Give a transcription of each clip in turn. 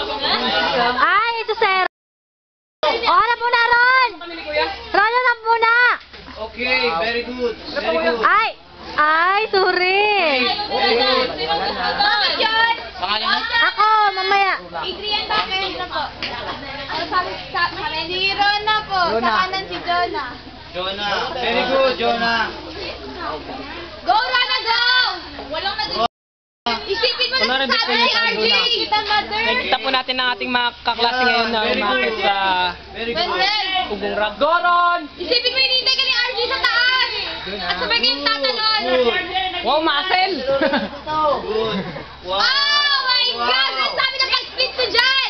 Ay, ito sir. Harap muna, Ron! Ron, harap muna! Okay, very good. Very good. Ay, sorry. Ako, mamaya. Adrian, bakit? Ano sabi sa amin? Si Rona po. Sa kanan si Jonah. Jonah. Very good, Jonah. Go, Rona, go! Walang nag- Isipin mo na sa sabi ni RJ! Nakikita po natin ang ating mga kaklase ngayon na umakit sa Ugong Rock. Goron! Isipin mo hinihintay ka ni RJ sa taas! At sabay kayong tatalon! Wow, muscle! Good. Wow. Oh my God! Ang sabi na pag-split ko dyan!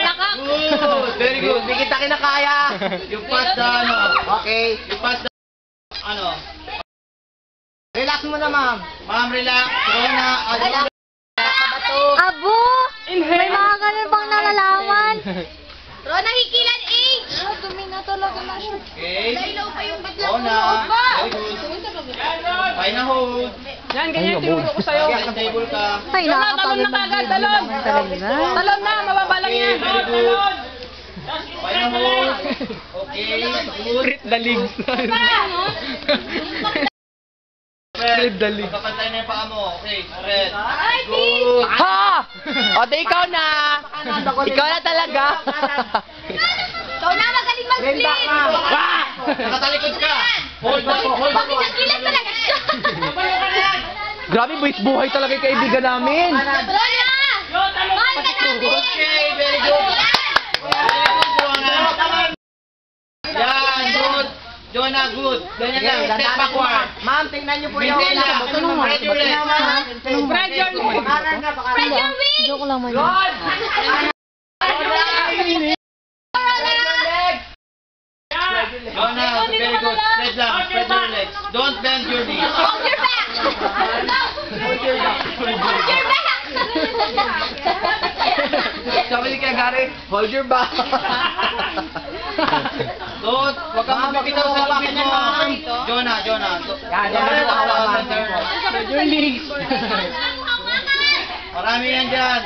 Lakak! Good. Very good. Hindi kita kinakaya. You pass the ano. Okay. You pass the ano. Relax mo na, ma'am. Ma'am, relax. Jonah. Abo! May mga ganun bang nalalaman? Rona, hikilan H! Dumi na talaga na siya. Okay. Dahil pa yung batlang Jonah. ba? Very good. Final hold. Yan, ganyan yung tinuro ko sa'yo. Sa table ka. Ay, Jonah, talon na kagad, talon! Talon na, mababa lang yan. Very good. Final hold. Okay. Good. Rip the legs. Red dali. Kapantay na yung paa mo. Okay. Red. Ay, Good. Ha! O, di ikaw na. Ikaw na talaga. ikaw na magaling mag-split! Wah! Nakatalikod ka. Hold mo. Hold mo. Bakit nagilan talaga siya? Grabe, buhay talaga yung kaibigan namin. Rona! Mahal ka namin! Okay. Very good. Very good, Jonah. Yan. Good. Jonah, good. Ganyan lang. Step backward. Ma'am, tingnan niyo po yung... Maintain lang. Spread your legs. Spread your legs. Spread your wings! Joke lang man. Jonah, very good. Spread lang. Spread your legs. Don't bend your knees. Hold your back! Hold your back! Sabi ni Kaya Gary, hold your back. Don't. Huwag kang magbibitaw sa lubid mo. Jonah. Spread your legs. Marami yan dyan.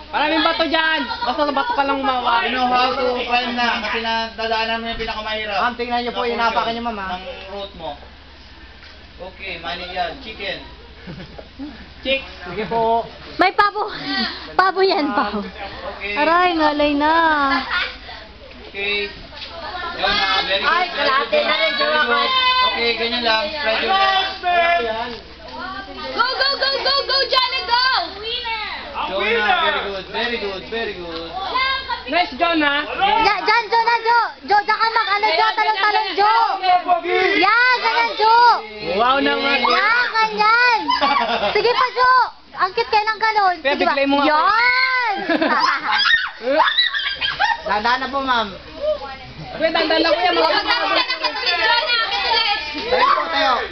Maraming bato dyan. Basta sa bato ka lang umawa. You know how to climb na. Kasi nadadaanan mo yung pinakamahirap. Ma'am, tingnan niyo po yung napakan niyo, ma'am. Ng route mo. Okay, mani yan. Chicken. Chicks. Sige po. May pabo. Pabo yan, pabo. Okay. Aray, ngalay na. Okay. Jonah, very good. Ay, kalahati na rin, Very Jonah. good. Okay, ganyan lang. Spread your legs. Go, go, go, go, go, Johnny, go! Jonah, very good. Nice, Jonah. Diyan, Jo na, Jo. Jo, diyan ka mag-ano, Jo. Talon-talon, Jo. Yan, ganyan, Jo. Wow naman. Yan, ganyan. Sige pa, Jo. Angkit kayo ng ganun. Kaya Sige ba? biglay mo nga. Yan. Dadaan na po, ma'am. Kuya, dandan lang kuya. Akit ulit, Jonah, akit ulit! Tayo po,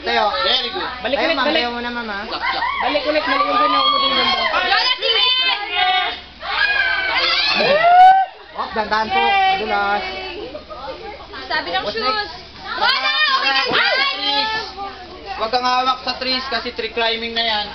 tayo. Very good. Balik Tayo, ulit, ma'am. balik. Tayo muna, ma'am, ha? Balik ulit, mali yung ganyan. Jonah, tingin! Oh, dandan po. Dulas. Sabi ng shoes. Rona, okay na dyan! Huwag kang hawak sa trees kasi tree climbing na yan.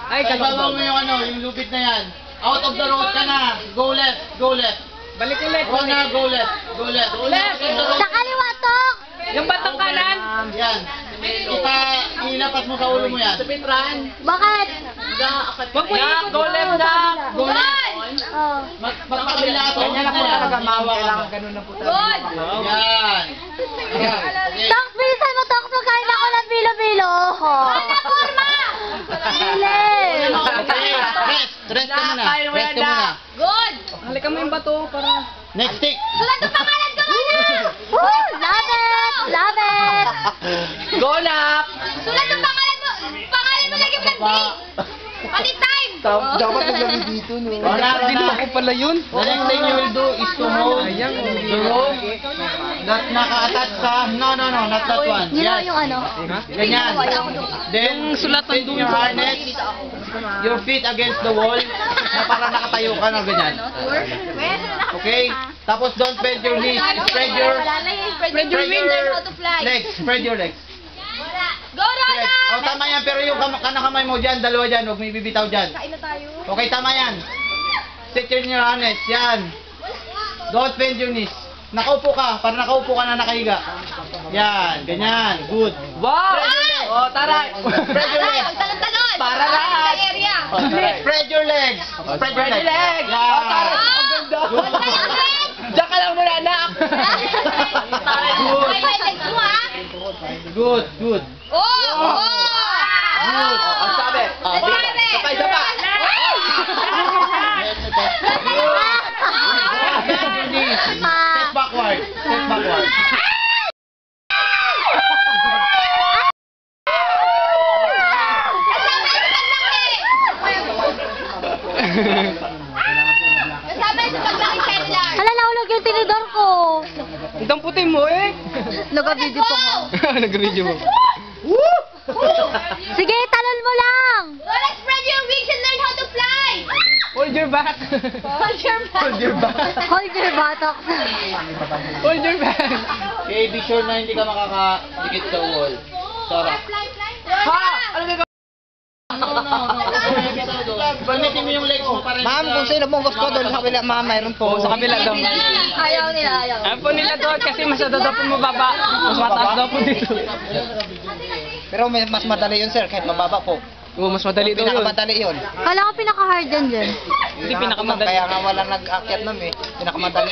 Ay, Kaibabaw mo yung yung lubid na yan. Out of the road ka na. Go left. Balik ulit. Rona, go left. Left. Out of the road. Sa kaliwa, Tok. Yung batang kanan. Yan. Ilapat mo sa ulo mo yan. Bakit? Wag mo go left na. Go left. Oh. Magpakabila sa Ganyan na po talaga, ma'am. Kailangan ganun na po talaga. Good! Yan. Yan. Okay. Tok, bilisan mo, Tok. Magkain ako ng bilo-bilo. Rona, forma! Bilis. Okay. Rest ka muna. Rest ka muna. Good! Halika mo yung bato para... Next stick. Sulat ang pangalan ko, Rona! Woo! Love it! Love it! Go na! Sulat ang pangalan mo! Pangalan mo lagi mo ng date! Pati time! Dapat naglagay dito, no? Rona. Ako pala yun. The next thing you will do is to hold the rope that naka-attach sa... No, not that one. Yun lang Yes. yung ano. Ganyan. Then, sulatan fit your harness, your feet against the wall, na parang nakatayo ka na ganyan. Okay? Tapos don't bend your knees, spread your Spread your wings. How to fly. legs, spread your legs. Go, Rona! legs. Oh, tama yan, pero yung kanang kamay mo dyan, dalawa dyan, huwag may bibitaw dyan. Kain na tayo. Okay, tama yan. Sit in your harness, yan. Don't bend your knees. Nakaupo ka, para nakaupo ka na nakahiga. Yan, ganyan, good. Wow! Oh, taray! Spread your legs. Talon-talon. Para lahat. Sa area. Spread your legs. Spread your legs! Yan. Oh, taray! Ang ganda! Diyan ka lang muna, anak! May legs mo, ha? Good, good. Oh! Oh! Good. Ang sabi! Ang sabi! Isa pa! Step backward. Step backward. Kasama sa paglaki cellular. Hala, nahulog yung tinidor ko. Itong puti mo eh. Nag-video pa nga. Nag-video mo. Sige, talon mo lang. Lola, spread your wings and learn how to fly. Hold your back. Hold your back. Hold your back. Hold your buttocks. Hold your back. Okay, be sure na hindi ka makakadikit sa wall. Sora. Fly, fly. Ha! Ano ba? Gamitin mo yung legs mo para Ma'am, kung sino pong gusto doon sa kabila, ma'am, mayroon po. Sa kabila daw. Ayaw nila, ayaw. Ayaw po nila doon kasi masyado daw po mababa. Mas mataas daw po dito. Pero mas madali yun, sir, kahit mababa po. Oo, mas madali daw yun. Pinakamadali yun. Kala ko pinaka-hard yan dyan. Hindi Ma'am, pinakamadali. kaya nga wala nag-akyat nun eh. Pinakamadali.